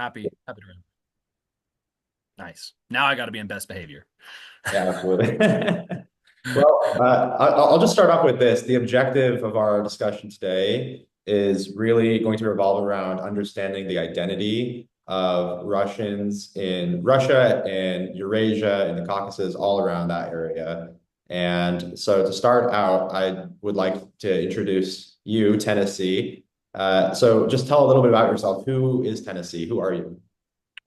happy to. Nice. Now I got to be in best behavior. Yeah, absolutely. Well, I'll just start off with this. The objective of our discussion today is really going to revolve around understanding the identity of Russians in Russia and Eurasia and the Caucasus, all around that area. And so to start out, I would like to introduce you, Tennessee. So just tell a little bit about yourself. Who is Tennessee? Who are you?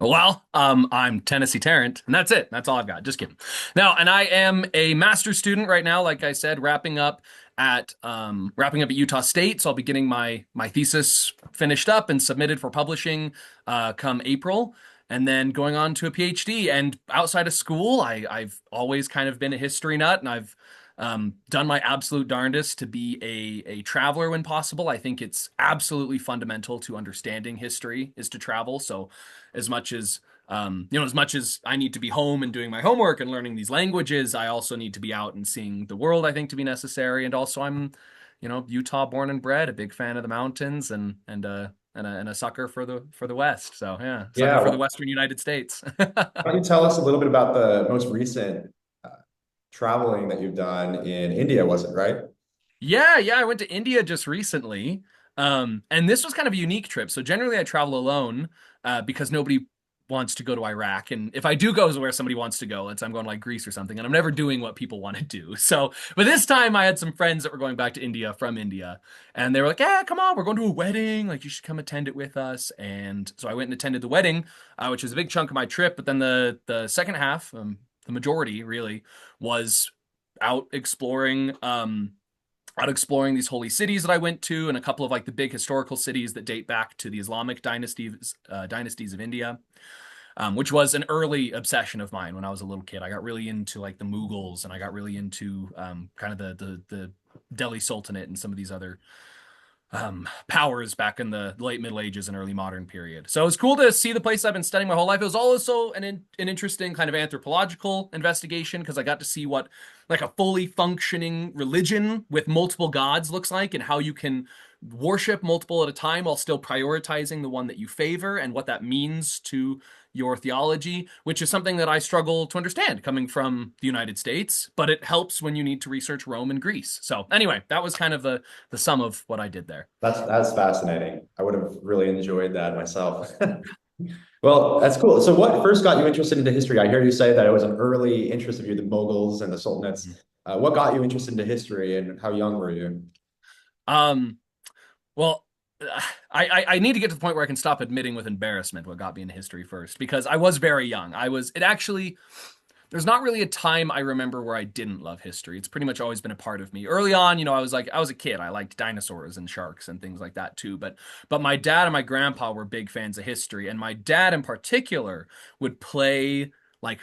Well, I'm Tennessee Tarrant, and that's it. That's all I've got. Just kidding. Now, and I am a master's student right now, like I said, wrapping up at Utah State. So I'll be getting my thesis finished up and submitted for publishing come April, and then going on to a PhD. And outside of school, I've always kind of been a history nut, and I've done my absolute darndest to be a traveler when possible. I think it's absolutely fundamental to understanding history is to travel. So as much as as much as I need to be home and doing my homework and learning these languages, I also need to be out and seeing the world, I think, to be necessary. And also I'm, Utah born and bred, a big fan of the mountains and a sucker for the West. So yeah, sucker for the Yeah, Western United States. why don't you tell us a little bit about the most recent uh, traveling that you've done in India, was it right? Yeah, I went to India just recently. And this was kind of a unique trip. So generally I travel alone because nobody wants to go to Iraq. And if I do go to where somebody wants to go, I'm going to like Greece or something, and I'm never doing what people want to do. So, but this time I had some friends that were going back to India from India, and they were like, "Yeah, come on, we're going to a wedding. Like, you should come attend it with us." And so I went and attended the wedding, which was a big chunk of my trip. But then the second half, the majority really, was out exploring. Out exploring these holy cities that I went to, and a couple of like the big historical cities that date back to the Islamic dynasties of India, which was an early obsession of mine when I was a little kid. I got really into like the Mughals, and I got really into kind of the Delhi Sultanate and some of these other powers back in the late Middle Ages and early modern period. So it was cool to see the place I've been studying my whole life. It was also an interesting kind of anthropological investigation because I got to see what like a fully functioning religion with multiple gods looks like, and how you can worship multiple at a time while still prioritizing the one that you favor, and what that means to your theology, which is something that I struggle to understand coming from the United States, but it helps when you need to research Rome and Greece. So anyway, that was kind of the sum of what I did there. That's fascinating. I would have really enjoyed that myself. Well, that's cool. So what first got you interested into history? I hear you say that it was an early interest of you, the Mughals and the Sultanates. What got you interested into history and how young were you? Um, well, I need to get to the point where I can stop admitting with embarrassment what got me into history first, because I was very young. It actually, there's not really a time I remember where I didn't love history. It's pretty much always been a part of me. Early on, I was a kid. I liked dinosaurs and sharks and things like that too. But my dad and my grandpa were big fans of history, and my dad in particular would play like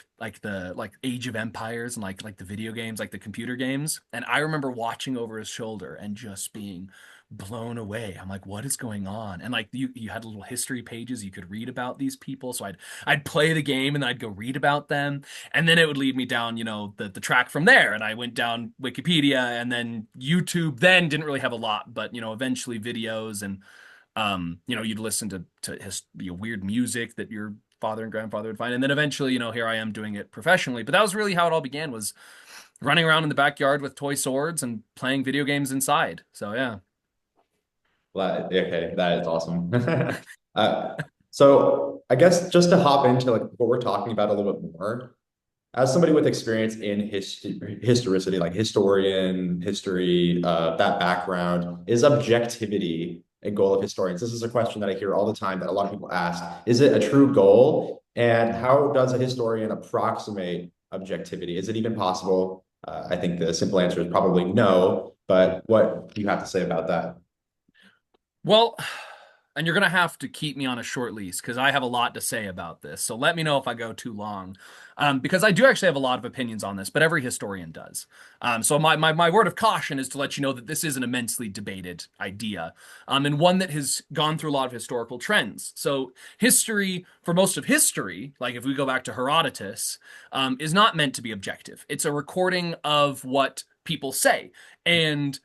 Age of Empires and like the video games, like the computer games. And I remember watching over his shoulder and just being blown away. I'm like, what is going on? And like you had little history pages you could read about these people. So I'd play the game and then I'd go read about them. And then it would lead me down, the track from there. And I went down Wikipedia, and then YouTube then didn't really have a lot, but eventually videos, and you'd listen to weird music that your father and grandfather would find. And then eventually, here I am doing it professionally. But that was really how it all began, was running around in the backyard with toy swords and playing video games inside. So yeah. Okay, that is awesome. Uh, so I guess just to hop into like what we're talking about a little bit more, as somebody with experience in historicity, like historian, history, that background, is objectivity a goal of historians? This is a question that I hear all the time that a lot of people ask. Is it a true goal? And how does a historian approximate objectivity? Is it even possible? I think the simple answer is probably no, but what do you have to say about that? Well, and you're going to have to keep me on a short leash because I have a lot to say about this. So let me know if I go too long. Because I do actually have a lot of opinions on this, but every historian does. So my word of caution is to let you know that this is an immensely debated idea, and one that has gone through a lot of historical trends. So history, for most of history, like if we go back to Herodotus, is not meant to be objective. It's a recording of what people say. And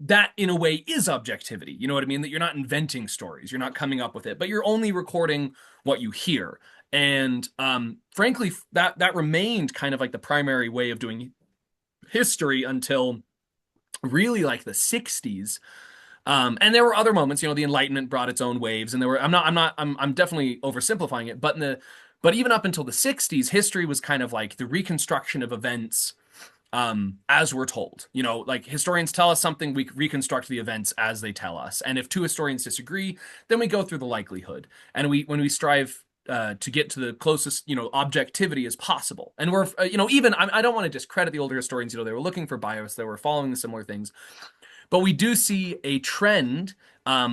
that in a way is objectivity. You know what I mean? That you're not inventing stories, you're not coming up with it, but you're only recording what you hear. And frankly, that remained kind of like the primary way of doing history until really like the 60s. And there were other moments, the Enlightenment brought its own waves, and there were. I'm definitely oversimplifying it, but even up until the 60s, history was kind of like the reconstruction of events as we're told. Like historians tell us something, we reconstruct the events as they tell us. And if two historians disagree, then we go through the likelihood. And when we strive to get to the closest, objectivity as possible. And we're, even I don't want to discredit the older historians. They were looking for bias, they were following the similar things, but we do see a trend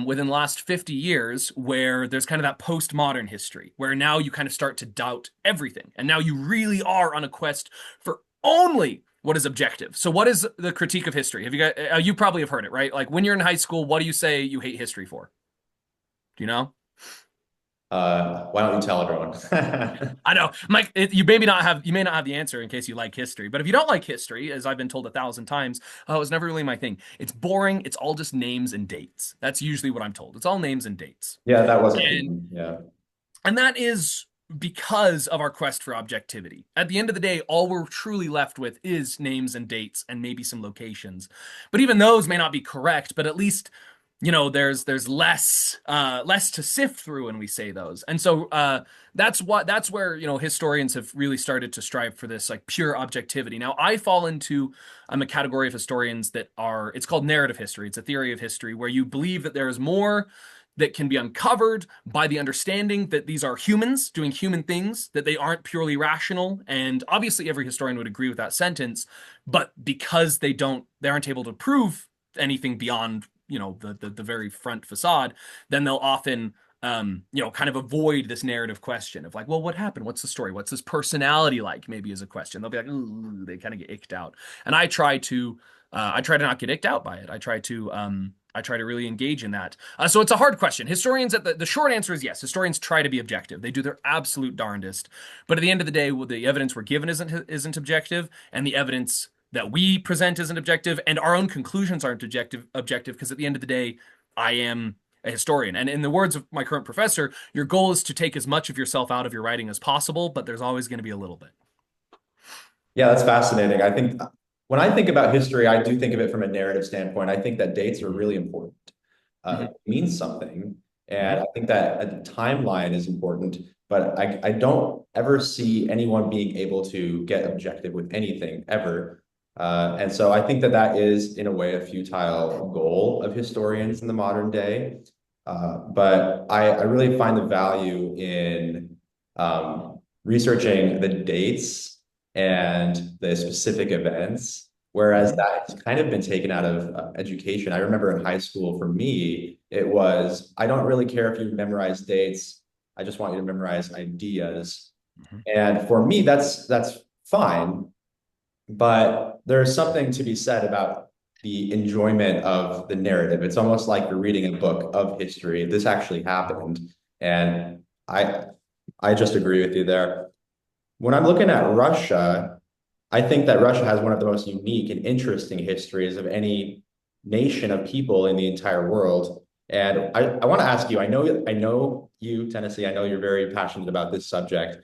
within the last 50 years where there's kind of that postmodern history where now you kind of start to doubt everything. And now you really are on a quest for only what is objective. So what is the critique of history? Have you got, you probably have heard it, right? Like when you're in high school, what do you say you hate history for? Do you know? Why don't you tell everyone? I know, Mike. You may not have the answer in case you like history, but if you don't like history, as I've been told 1,000 times, oh, it's never really my thing. It's boring. It's all just names and dates. That's usually what I'm told. It's all names and dates, Yeah, that was a and theme. Yeah. and that is because of our quest for objectivity. At the end of the day, all we're truly left with is names and dates and maybe some locations. But even those may not be correct, but at least there's less to sift through when we say those. And so that's where historians have really started to strive for this like pure objectivity. Now I fall into a category of historians that are, it's called narrative history. It's a theory of history where you believe that there is more that can be uncovered by the understanding that these are humans doing human things, that they aren't purely rational. And obviously every historian would agree with that sentence, but because they aren't able to prove anything beyond the very front facade, then they'll often kind of avoid this narrative question of like, well, what happened? What's the story? What's this personality like? Maybe as a question, they'll be like, ooh, they kind of get icked out. And I try to not get icked out by it. I try to really engage in that. So it's a hard question. Historians, the short answer is yes. Historians try to be objective. They do their absolute darndest. But at the end of the day, well, the evidence we're given isn't objective, and the evidence that we present isn't objective, and our own conclusions aren't objective. Because at the end of the day, I am a historian. And in the words of my current professor, your goal is to take as much of yourself out of your writing as possible, but there's always going to be a little bit. Yeah, that's fascinating. I think when I think about history, I do think of it from a narrative standpoint. I think that dates are really important. Mm-hmm. It means something. Mm-hmm. And I think that a timeline is important, but I don't ever see anyone being able to get objective with anything ever. And so I think that that is, in a way, a futile goal of historians in the modern day. But I really find the value in researching the dates and the specific events, whereas Mm-hmm. that has kind of been taken out of education. I remember in high school, for me, it was, I don't really care if you memorize dates. I just want you to memorize ideas. Mm-hmm. And for me, that's fine. But there's something to be said about the enjoyment of the narrative. It's almost like you're reading a book of history. This actually happened. And I just agree with you there. When I'm looking at Russia, I think that Russia has one of the most unique and interesting histories of any nation of people in the entire world. And I want to ask you, I know you, Tennessee, I know you're very passionate about this subject.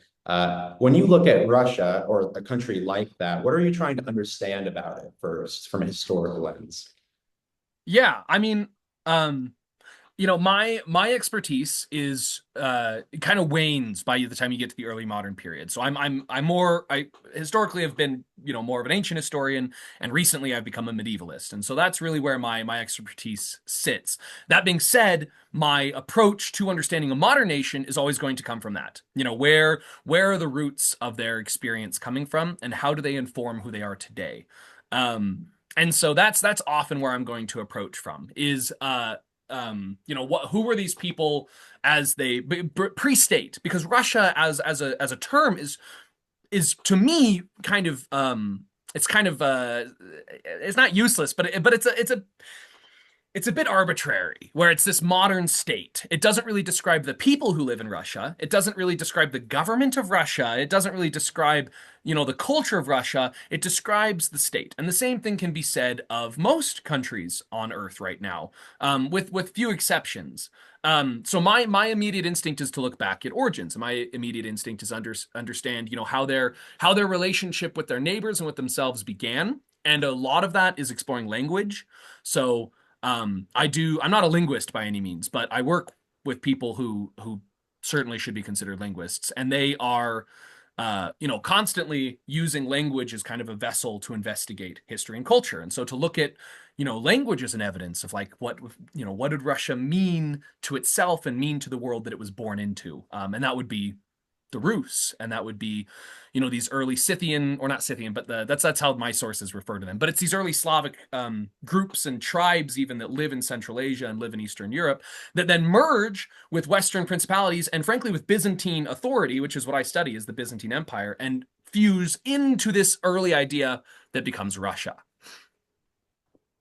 When you look at Russia or a country like that, what are you trying to understand about it first from a historical lens? Yeah, I mean, um, my expertise is it kind of wanes by the time you get to the early modern period. So I historically have been more of an ancient historian, and recently I've become a medievalist, and so that's really where my expertise sits. That being said, my approach to understanding a modern nation is always going to come from that. Where are the roots of their experience coming from, and how do they inform who they are today? And so that's often where I'm going to approach from is who were these people as they pre-state, because Russia as a term is to me kind of it's kind of it's not useless, but it's a it's a bit arbitrary, where it's this modern state. It doesn't really describe the people who live in Russia. It doesn't really describe the government of Russia. It doesn't really describe, the culture of Russia. It describes the state. And the same thing can be said of most countries on Earth right now, with few exceptions. So my immediate instinct is to look back at origins. My immediate instinct is understand, how their relationship with their neighbors and with themselves began. And a lot of that is exploring language. So I'm not a linguist by any means, but I work with people who certainly should be considered linguists, and they are, constantly using language as kind of a vessel to investigate history and culture. And so to look at, language as an evidence of like what did Russia mean to itself and mean to the world that it was born into, and that would be the Rus, and that would be, these early Scythian, or not Scythian, but that's how my sources refer to them. But it's these early Slavic groups and tribes, even that live in Central Asia and live in Eastern Europe, that then merge with Western principalities and, frankly, with Byzantine authority, which is what I study, is the Byzantine Empire, and fuse into this early idea that becomes Russia.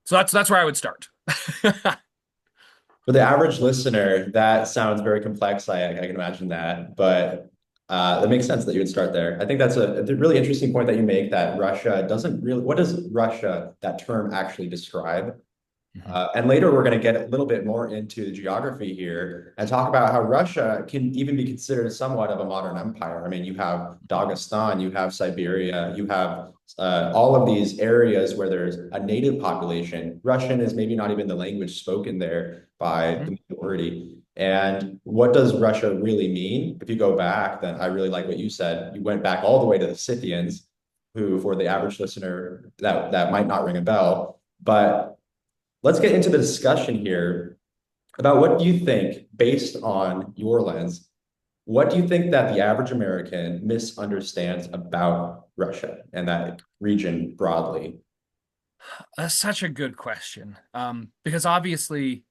So that's where I would start. For the average listener, that sounds very complex. I can imagine that, but that makes sense that you would start there. I think that's a really interesting point that you make, that Russia doesn't really, what does Russia, that term, actually describe? And later, we're going to get a little bit more into the geography here and talk about how Russia can even be considered somewhat of a modern empire. I mean, you have Dagestan, you have Siberia, you have all of these areas where there's a native population. Russian is maybe not even the language spoken there by the majority. And what does Russia really mean? If you go back, then I really like what you said. You went back all the way to the Scythians, who, for the average listener, that might not ring a bell. But let's get into the discussion here about what do you think, based on your lens, what do you think that the average American misunderstands about Russia and that region broadly? That's such a good question. Because obviously,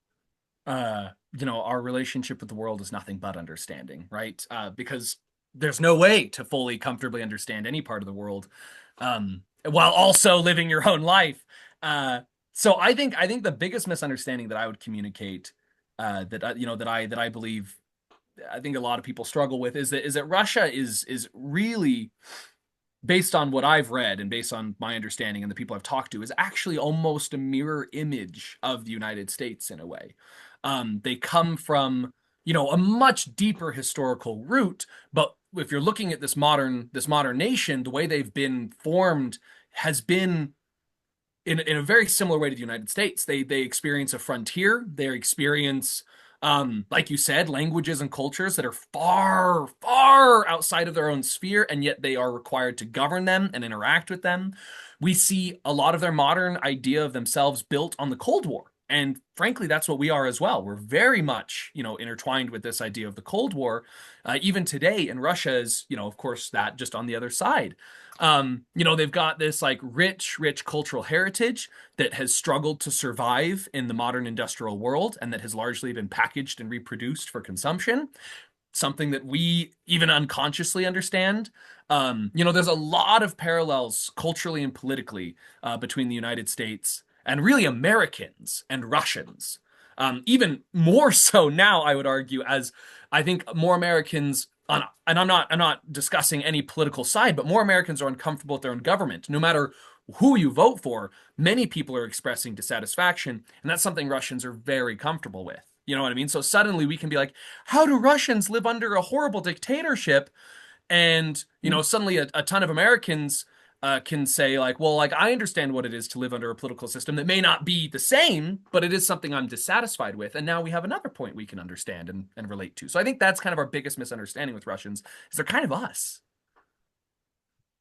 our relationship with the world is nothing but understanding, right? Because there's no way to fully comfortably understand any part of the world, while also living your own life. So I think the biggest misunderstanding that I would communicate, that I believe, I think a lot of people struggle with, is that Russia is really, based on what I've read and based on my understanding and the people I've talked to, is actually almost a mirror image of the United States in a way. They come from, a much deeper historical root, but if you're looking at this modern nation, the way they've been formed has been in a very similar way to the United States. They experience a frontier. They experience, like you said, languages and cultures that are far, far outside of their own sphere, and yet they are required to govern them and interact with them. We see a lot of their modern idea of themselves built on the Cold War. And frankly, that's what we are as well. We're very much, intertwined with this idea of the Cold War. Even today, and Russia is, of course, that just on the other side. They've got this like rich, rich cultural heritage that has struggled to survive in the modern industrial world and that has largely been packaged and reproduced for consumption, something that we even unconsciously understand. There's a lot of parallels culturally and politically, between the United States and really Americans and Russians. Even more so now, I would argue, as I think more Americans, and I'm not discussing any political side, but more Americans are uncomfortable with their own government. No matter who you vote for, many people are expressing dissatisfaction, and that's something Russians are very comfortable with. You know what I mean? So suddenly we can be like, how do Russians live under a horrible dictatorship? And, suddenly a ton of Americans can say, like, well, like, I understand what it is to live under a political system that may not be the same, but it is something I'm dissatisfied with. And now we have another point we can understand and relate to. So I think that's kind of our biggest misunderstanding with Russians, is they're kind of us.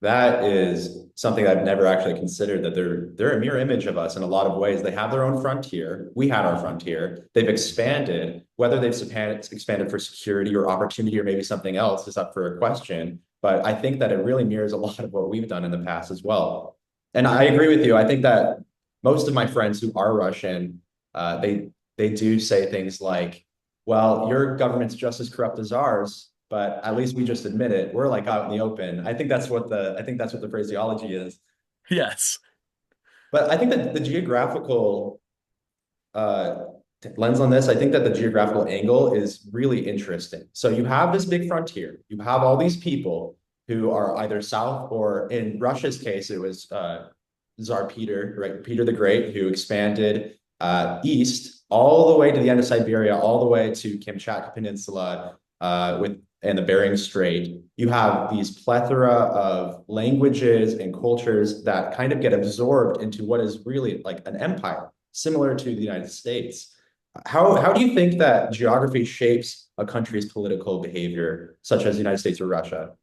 That is something I've never actually considered, that they're a mirror image of us in a lot of ways. They have their own frontier. We had our frontier. They've expanded. Whether they've expanded for security or opportunity or maybe something else is up for a question. But I think that it really mirrors a lot of what we've done in the past as well. And I agree with you. I think that most of my friends who are Russian, they do say things like, "Well, your government's just as corrupt as ours, but at least we just admit it. We're like out in the open." I think that's what the phraseology is. Yes. But I think that the geographical uh, lens on this, I think that the geographical angle is really interesting. So you have this big frontier. You have all these people who are either south or, in Russia's case, it was Tsar Peter, right? Peter the Great, who expanded east all the way to the end of Siberia, all the way to Kamchatka Peninsula with and the Bering Strait. You have these plethora of languages and cultures that kind of get absorbed into what is really like an empire, similar to the United States. How do you think that geography shapes a country's political behavior, such as the United States or Russia?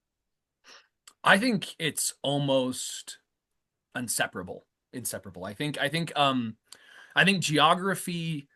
I think it's almost inseparable. I think geography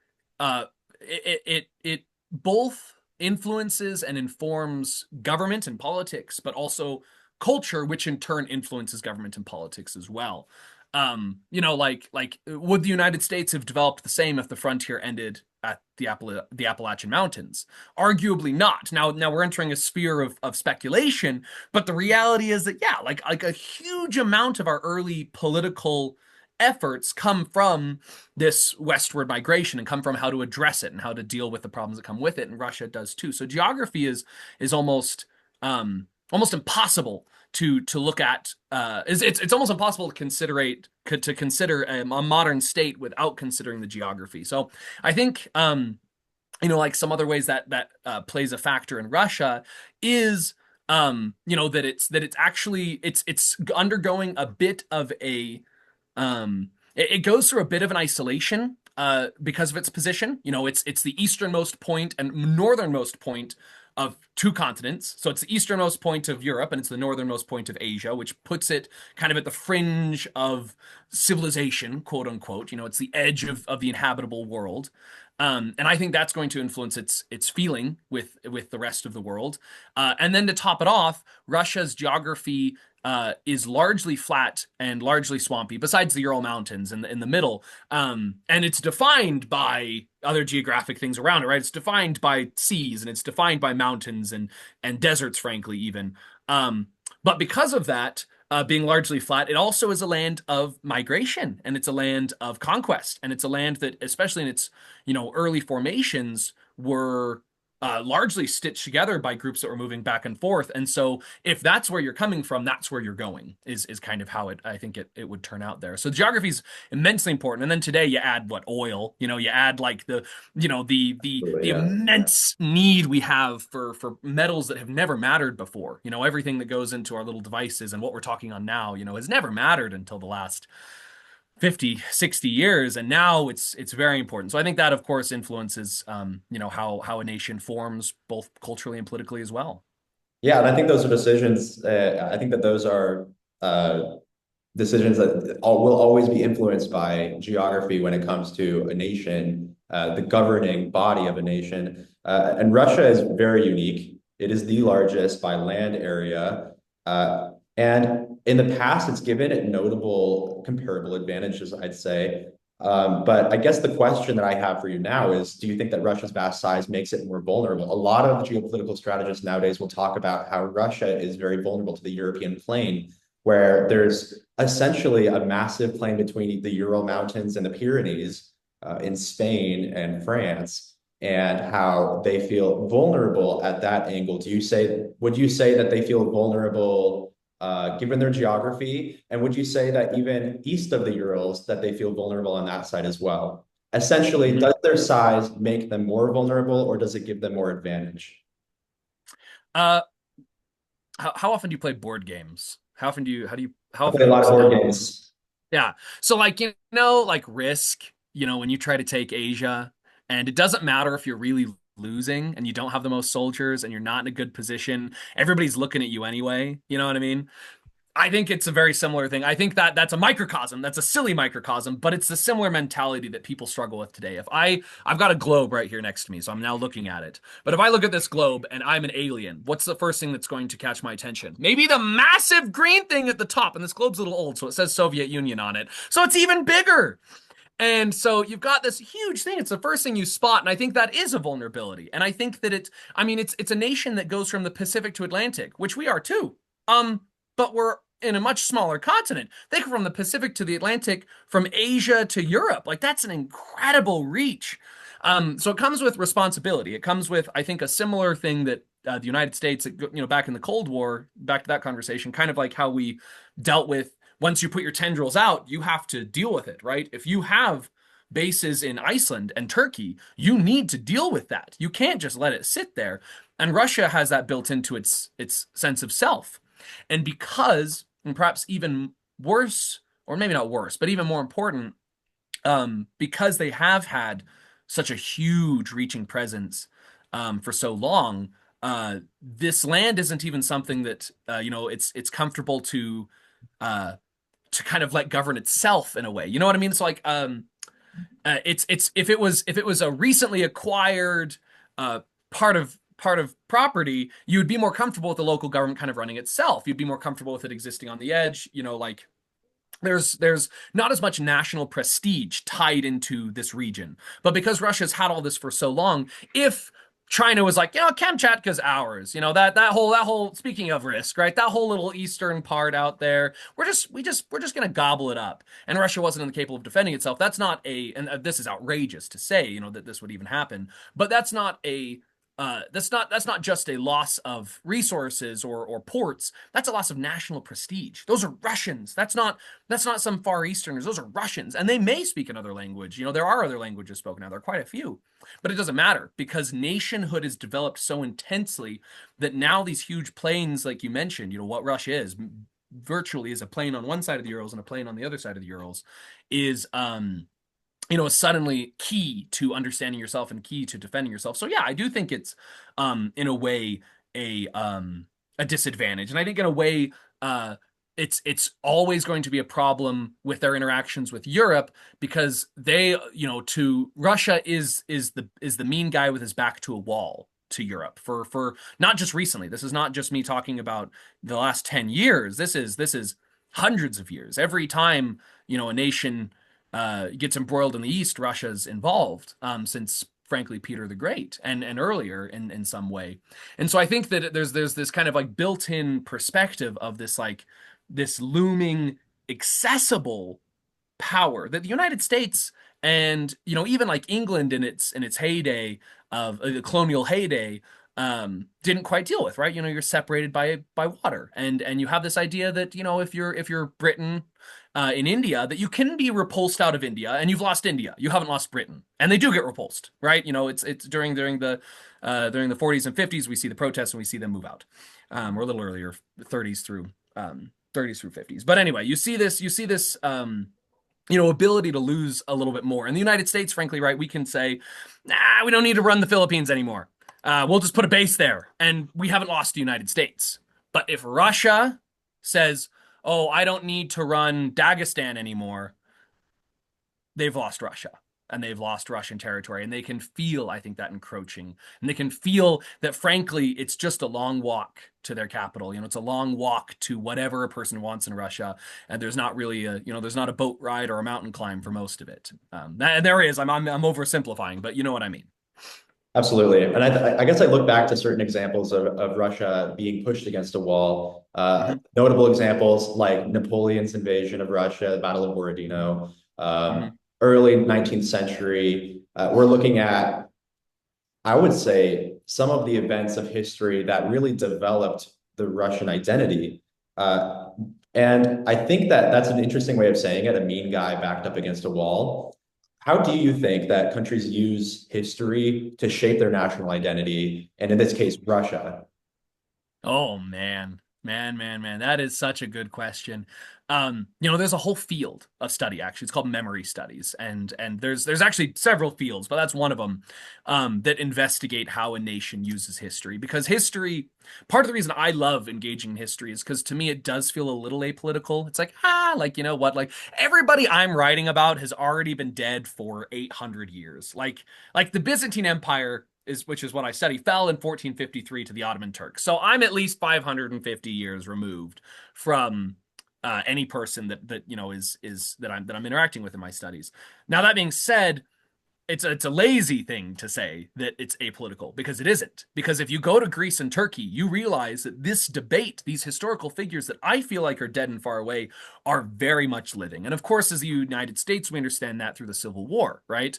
it both influences and informs government and politics, but also culture, which in turn influences government and politics as well. Like would the United States have developed the same if the frontier ended at the Appalachian Mountains? Arguably not. Now we're entering a sphere of speculation, but the reality is that yeah, like a huge amount of our early political efforts come from this westward migration and come from how to address it and how to deal with the problems that come with it. And Russia does too. So geography is almost impossible to look at. It's almost impossible to consider a modern state without considering the geography. So I think like some other ways that plays a factor in Russia is that it's actually it's undergoing a bit of a it goes through a bit of an isolation because of its position. It's the easternmost point and northernmost point of two continents. So it's the easternmost point of Europe and it's the northernmost point of Asia, which puts it kind of at the fringe of civilization, quote unquote. It's the edge of the inhabitable world. And I think that's going to influence its feeling with the rest of the world. And then to top it off, Russia's geography is largely flat and largely swampy, besides the Ural Mountains in the middle. And it's defined by other geographic things around it, right? It's defined by seas and it's defined by mountains and deserts, frankly, even. But because of that, being largely flat, it also is a land of migration and it's a land of conquest and it's a land that, especially in its early formations, were largely stitched together by groups that were moving back and forth. And so if that's where you're coming from, that's where you're going is kind of how I think it would turn out there. So geography is immensely important. And then today you add what oil, you add like the Yeah. immense need we have for metals that have never mattered before. Everything that goes into our little devices and what we're talking on now, has never mattered until the last 50, 60 years, and now it's very important. So I think that of course influences how a nation forms both culturally and politically as well. Yeah, and I think those are decisions. I think that those are decisions that will always be influenced by geography when it comes to a nation, the governing body of a nation. And Russia is very unique. It is the largest by land area. And in the past, it's given it notable comparable advantages, I'd say. But I guess the question that I have for you now is, do you think that Russia's vast size makes it more vulnerable? A lot of geopolitical strategists nowadays will talk about how Russia is very vulnerable to the European plain, where there's essentially a massive plain between the Ural Mountains and the Pyrenees in Spain and France, and how they feel vulnerable at that angle. Would you say that they feel vulnerable given their geography? And would you say that even east of the Urals, that they feel vulnerable on that side as well? Essentially, Mhm. does their size make them more vulnerable or does it give them more advantage? Uh, how often do you play board games? How I often play do a you lot of sit board down? games. Yeah. So like like Risk, when you try to take Asia, and it doesn't matter if you're really losing and you don't have the most soldiers and you're not in a good position, everybody's looking at you anyway. You know what I mean? I think it's a very similar thing. I think that's a microcosm. That's a silly microcosm, but it's the similar mentality that people struggle with today. I've got a globe right here next to me, so I'm now looking at it. But if I look at this globe and I'm an alien, what's the first thing that's going to catch my attention? Maybe the massive green thing at the top, and this globe's a little old, so it says Soviet Union on it. So it's even bigger. And so you've got this huge thing. It's the first thing you spot, and I think that is a vulnerability. And I think that it's a nation that goes from the Pacific to Atlantic, which we are too. But we're in a much smaller continent. They come from the Pacific to the Atlantic, from Asia to Europe. Like that's an incredible reach. So it comes with responsibility. It comes with, I think, a similar thing that the United States, back in the Cold War, back to that conversation, kind of like how we dealt with once you put your tendrils out, you have to deal with it, right? If you have bases in Iceland and Turkey, you need to deal with that. You can't just let it sit there. And Russia has that built into its sense of self. And because, and perhaps even worse, or maybe not worse, but even more important, because they have had such a huge reaching presence for so long, this land isn't even something that it's comfortable to kind of let govern itself in a way. You know what I mean? It's like it's if it was a recently acquired uh, part of property, you'd be more comfortable with the local government kind of running itself. You'd be more comfortable with it existing on the edge. Like there's not as much national prestige tied into this region. But because Russia's had all this for so long, if China was like, Kamchatka's ours, that whole speaking of risk, right? That whole little eastern part out there, we're just gonna gobble it up. And Russia wasn't incapable of defending itself. That's not and this is outrageous to say, that this would even happen, but that's not just a loss of resources or ports. That's a loss of national prestige. Those are Russians. That's not some Far Easterners. Those are Russians, and they may speak another language. There are other languages spoken now. There are quite a few, but it doesn't matter because nationhood is developed so intensely that now these huge plains, like you mentioned, what Russia is virtually is a plain on one side of the Urals and a plain on the other side of the Urals, is suddenly key to understanding yourself and key to defending yourself. So yeah, I do think it's in a way a disadvantage. And I think in a way it's always going to be a problem with their interactions with Europe because to Russia is the mean guy with his back to a wall to Europe for not just recently. This is not just me talking about the last 10 years. This is hundreds of years. Every time, a nation gets embroiled in the East, Russia's involved since, frankly, Peter the Great and earlier in some way. And so I think that there's this kind of like built-in perspective of this looming accessible power that the United States and even like England in its heyday of the colonial heyday didn't quite deal with, right? You're separated by water, and you have this idea that if you're Britain in India, that you can be repulsed out of India, and you've lost India. You haven't lost Britain, and they do get repulsed, right? It's during the 40s and 50s we see the protests and we see them move out, or a little earlier, 30s through 50s. But anyway, you see this ability to lose a little bit more. In the United States, frankly, right, we can say, nah, we don't need to run the Philippines anymore. We'll just put a base there, and we haven't lost the United States. But if Russia says, oh, I don't need to run Dagestan anymore, they've lost Russia. And they've lost Russian territory. And they can feel, I think, that encroaching. And they can feel that, frankly, it's just a long walk to their capital. It's a long walk to whatever a person wants in Russia. And there's not really there's not a boat ride or a mountain climb for most of it. There is. I'm oversimplifying, but you know what I mean. Absolutely. And I guess I look back to certain examples of Russia being pushed against a wall. Mm-hmm. Notable examples like Napoleon's invasion of Russia, the Battle of Borodino, Mm-hmm. early 19th century. We're looking at, I would say, some of the events of history that really developed the Russian identity. And I think that that's an interesting way of saying it, a mean guy backed up against a wall. How do you think that countries use history to shape their national identity? And in this case, Russia. Oh man, man, man, man. That is such a good question. There's a whole field of study actually. It's called memory studies, and there's actually several fields, but that's one of them that investigate how a nation uses history. Because history, part of the reason I love engaging in history is because to me it does feel a little apolitical. It's like like you know what, like everybody I'm writing about has already been dead for 800 years. Like the Byzantine Empire which is what I study, fell in 1453 to the Ottoman Turks. So I'm at least 550 years removed from any person that is that I'm interacting with in my studies. Now that being said, it's a lazy thing to say that it's apolitical because it isn't. Because if you go to Greece and Turkey, you realize that this debate, these historical figures that I feel like are dead and far away, are very much living. And of course, as the United States, we understand that through the Civil War, right?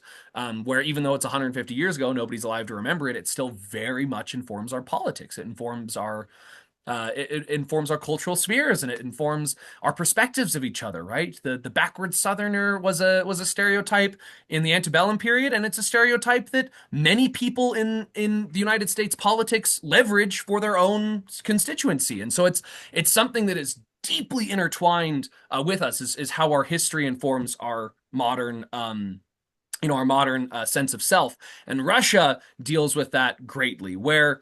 Where even though it's 150 years ago, nobody's alive to remember it. It still very much informs our politics. It informs it informs our cultural spheres, and it informs our perspectives of each other, right? The backward Southerner was a stereotype in the antebellum period, and it's a stereotype that many people in the United States politics leverage for their own constituency. And so it's something that is deeply intertwined with us, is how our history informs our modern our modern sense of self. And Russia deals with that greatly, where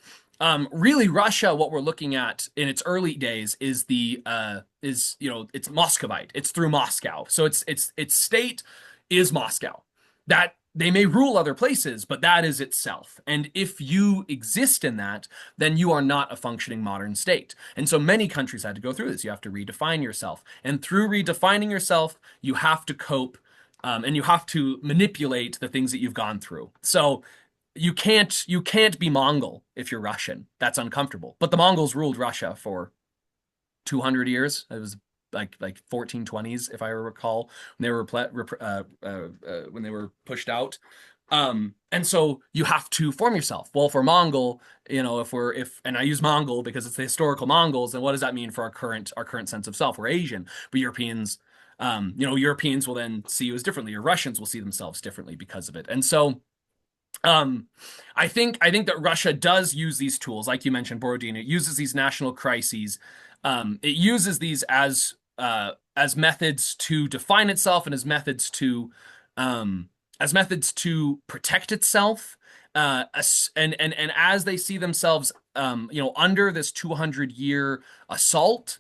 really Russia, what we're looking at in its early days is it's Muscovite. It's through Moscow. So its state is Moscow. That they may rule other places, but that is itself. And if you exist in that, then you are not a functioning modern state. And so many countries had to go through this. You have to redefine yourself. And through redefining yourself, you have to cope and you have to manipulate the things that you've gone through. So you can't be Mongol if you're Russian. That's uncomfortable. But the Mongols ruled Russia for 200 years. It was like 1420s, if I recall, when they were when they were pushed out. And so you have to form yourself. Well, for Mongol, if and I use Mongol because it's the historical Mongols, then what does that mean for our current sense of self? We're Asian, but Europeans, Europeans will then see you as differently, or Russians will see themselves differently because of it. And so um, I think that Russia does use these tools, like you mentioned, Borodino. It uses these national crises. It uses these as methods to define itself and as methods to protect itself. And as they see themselves, under this 200-year assault,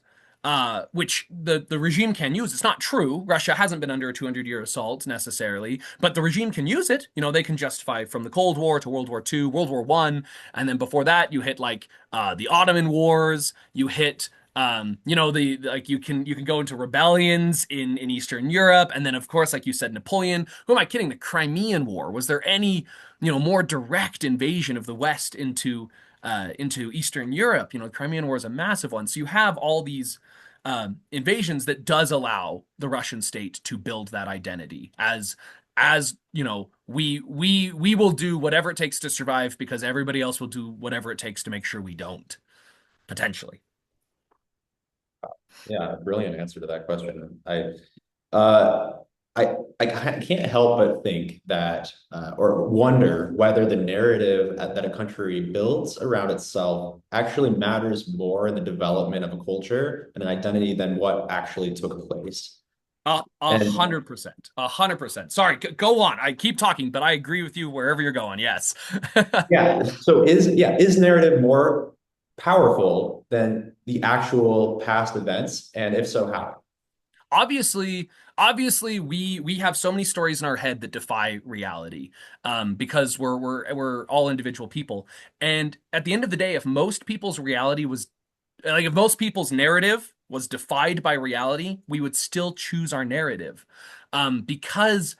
which the regime can use. It's not true. Russia hasn't been under a 200-year assault necessarily, but the regime can use it. They can justify from the Cold War to World War II, World War One, and then before that you hit like the Ottoman Wars. You hit the like you can go into rebellions in Eastern Europe, and then of course, like you said, Napoleon. Who am I kidding? The Crimean War. Was there any more direct invasion of the West into Eastern Europe? The Crimean War is a massive one. So you have all these invasions that does allow the Russian state to build that identity as we will do whatever it takes to survive because everybody else will do whatever it takes to make sure we don't, potentially. Yeah, brilliant answer to that question. Uh, I can't help but think that, or wonder whether the narrative that a country builds around itself actually matters more in the development of a culture and an identity than what actually took place. A And 100%, 100%. Sorry, go on. I keep talking, but I agree with you wherever you're going. Yes. yeah, so is narrative more powerful than the actual past events? And if so, how? obviously we have so many stories in our head that defy reality because we're all individual people. And at the end of the day, if most people's reality was like if most people's narrative was defied by reality, we would still choose our narrative. Because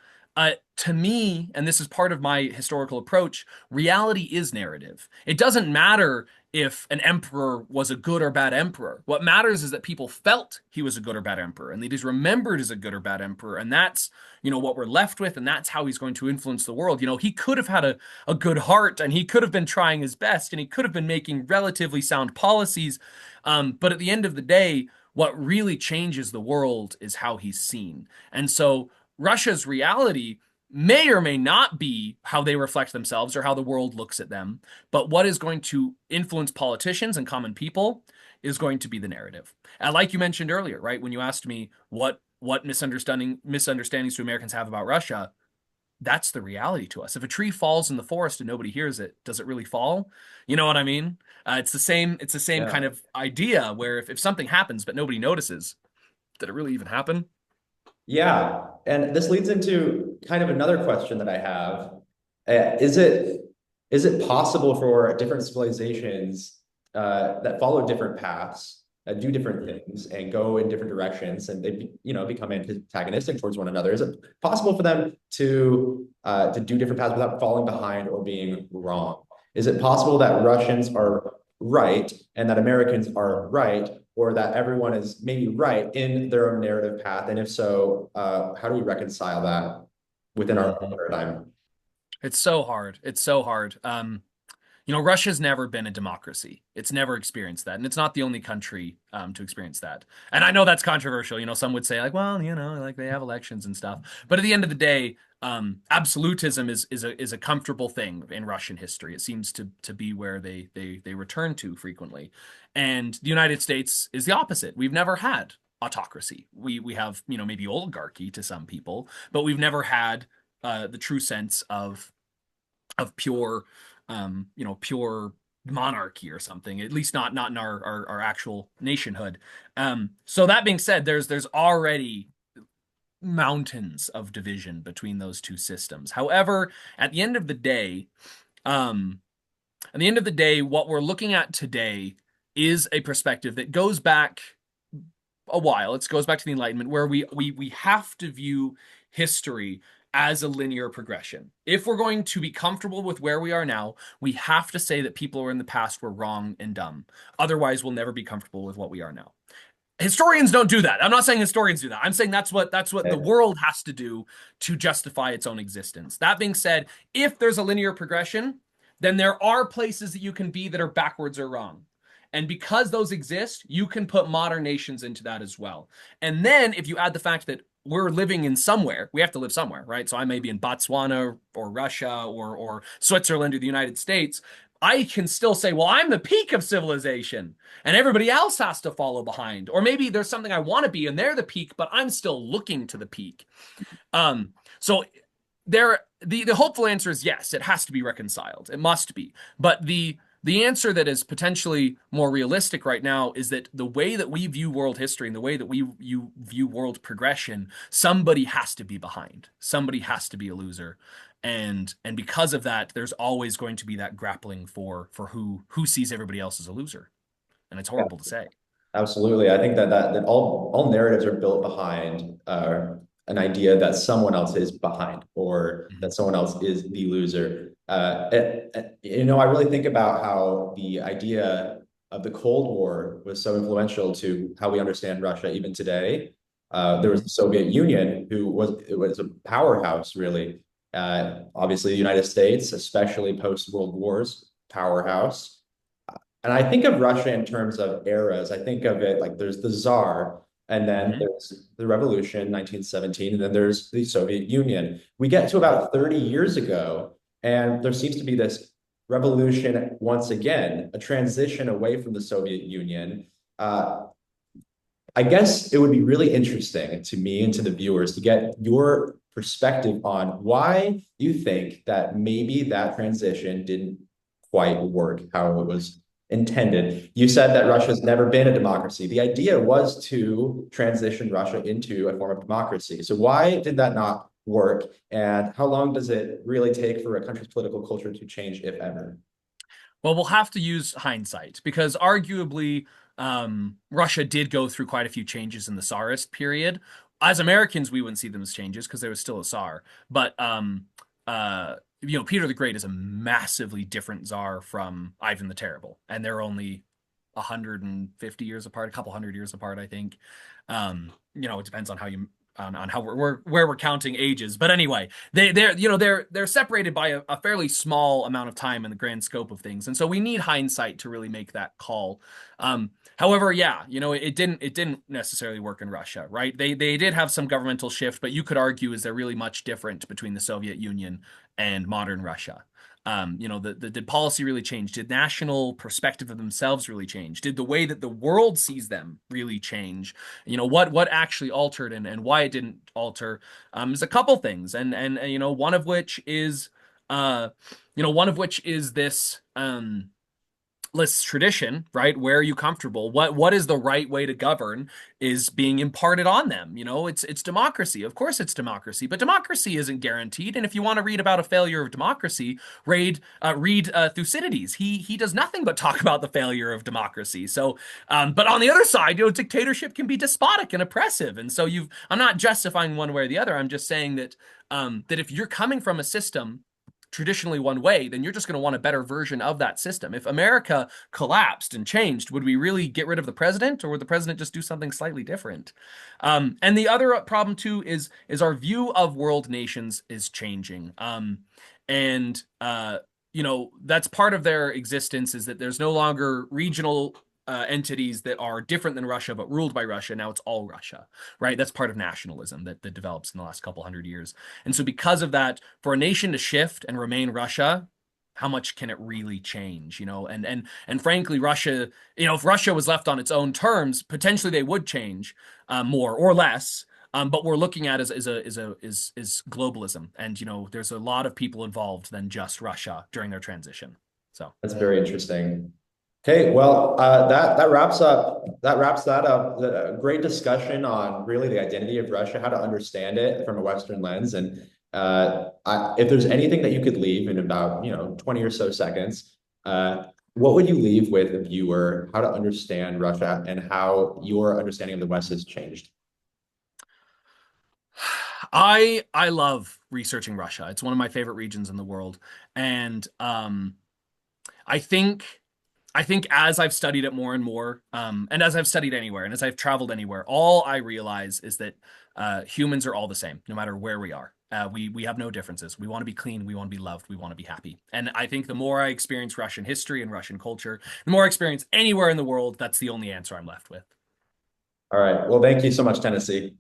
to me, and this is part of my historical approach, reality is narrative. It doesn't matter if an emperor was a good or bad emperor. What matters is that people felt he was a good or bad emperor, and that he's remembered as a good or bad emperor. And that's, what we're left with, and that's how he's going to influence the world. He could have had a good heart, and he could have been trying his best, and he could have been making relatively sound policies. But at the end of the day, what really changes the world is how he's seen. And so Russia's reality may or may not be how they reflect themselves or how the world looks at them. But what is going to influence politicians and common people is going to be the narrative. And like you mentioned earlier, right? When you asked me what misunderstandings do Americans have about Russia, that's the reality to us. If a tree falls in the forest and nobody hears it, does it really fall? You know what I mean? It's the same kind Yeah. of idea where if something happens but nobody notices, did it really even happen? Yeah, and this leads into kind of another question that I have. Is it possible for different civilizations that follow different paths do different things and go in different directions, and they, become antagonistic towards one another? Is it possible for them to do different paths without falling behind or being wrong? Is it possible that Russians are right and that Americans are right, or that everyone is maybe right in their own narrative path? And if so, how do we reconcile that within our own Mhm. paradigm? It's so hard. It's so hard. Russia's never been a democracy. It's never experienced that, and it's not the only country to experience that. And I know that's controversial. Some would say like, well, like they have elections and stuff. But at the end of the day, absolutism is a comfortable thing in Russian history. It seems to be where they return to frequently. And the United States is the opposite. We've never had autocracy. We have maybe oligarchy to some people, but we've never had the true sense of pure monarchy or something, at least not in our actual nationhood. So that being said, there's already mountains of division between those two systems. However, at the end of the day, um, what we're looking at today is a perspective that goes back a while. It goes back to the Enlightenment, where we have to view history as a linear progression. If we're going to be comfortable with where we are now, we have to say that people who are in the past were wrong and dumb. Otherwise, we'll never be comfortable with what we are now. Historians don't do that. I'm not saying historians do that. I'm saying that's what the world has to do to justify its own existence. That being said, if there's a linear progression, then there are places that you can be that are backwards or wrong. And because those exist, you can put modern nations into that as well. And then if you add the fact that we're living in somewhere, we have to live somewhere, right? So I may be in Botswana or Russia or Switzerland or the United States. I can still say, well, I'm the peak of civilization and everybody else has to follow behind. Or maybe there's something I want to be and they're the peak, but I'm still looking to the peak. So the hopeful answer is yes, it has to be reconciled. It must be. But the answer that is potentially more realistic right now is that the way that we view world history and the way that you view world progression, somebody has to be behind. Somebody has to be a loser. And because of that, there's always going to be that grappling for who sees everybody else as a loser. And it's horrible to say. Absolutely. I think that all narratives are built behind an idea that someone else is behind, or Mhm. that someone else is the loser. I really think about how the idea of the Cold War was so influential to how we understand Russia even today. There was Mhm. the Soviet Union, it was a powerhouse, really. Obviously, the United States, especially post-World Wars, powerhouse. And I think of Russia in terms of eras. I think of it like there's the Tsar, and then Mhm. there's the Revolution, 1917, and then there's the Soviet Union. We get to about 30 years ago, and there seems to be this revolution once again, a transition away from the Soviet Union. Uh, I guess it would be really interesting to me and to the viewers to get your perspective on why you think that maybe that transition didn't quite work how it was intended. You said that Russia's never been a democracy. The idea was to transition Russia into a form of democracy. So why did that not work? And how long does it really take for a country's political culture to change, if ever? Well, we'll have to use hindsight because arguably Russia did go through quite a few changes in the Tsarist period. As Americans, we wouldn't see them as changes because there was still a Tsar. But Peter the Great is a massively different Tsar from Ivan the Terrible, and they're only 150 years apart, a couple hundred years apart, I think. It depends on how you on how where we're counting ages. But anyway, they're separated by a fairly small amount of time in the grand scope of things, and so we need hindsight to really make that call. However, yeah, it didn't necessarily work in Russia, right? They did have some governmental shift, but you could argue is there really much different between the Soviet Union and modern Russia? Did policy really change? Did national perspective of themselves really change? Did the way that the world sees them really change? What actually altered and why it didn't alter is a couple things, and one of which is this lists tradition, right? Where are you comfortable? What is the right way to govern is being imparted on them. It's democracy. Of course it's democracy, but democracy isn't guaranteed. And if you want to read about a failure of democracy, read Thucydides. He does nothing but talk about the failure of democracy. So, but on the other side, dictatorship can be despotic and oppressive. And so I'm not justifying one way or the other. I'm just saying that if you're coming from a system traditionally one way, then you're just going to want a better version of that system. If America collapsed and changed, would we really get rid of the president, or would the president just do something slightly different? And the other problem too is our view of world nations is changing. And that's part of their existence, is that there's no longer regional entities that are different than Russia but ruled by Russia. Now it's all Russia, right? That's part of nationalism that develops in the last couple hundred years. And so because of that, for a nation to shift and remain Russia, how much can it really change? And frankly, Russia, if Russia was left on its own terms, potentially they would change more or less. But we're looking at is globalism, and there's a lot of people involved than just Russia during their transition. So That's very interesting. Okay, well, that wraps that up. A great discussion on really the identity of Russia, how to understand it from a Western lens, and if there's anything that you could leave in about 20 or so seconds, what would you leave with a viewer, how to understand Russia and how your understanding of the West has changed? I love researching Russia. It's one of my favorite regions in the world, and I think I think as I've studied it more and more, and as I've studied anywhere, and as I've traveled anywhere, all I realize is that humans are all the same, no matter where we are. We have no differences. We want to be clean. We want to be loved. We want to be happy. And I think the more I experience Russian history and Russian culture, the more I experience anywhere in the world, that's the only answer I'm left with. All right. Well, thank you so much, Tennessee.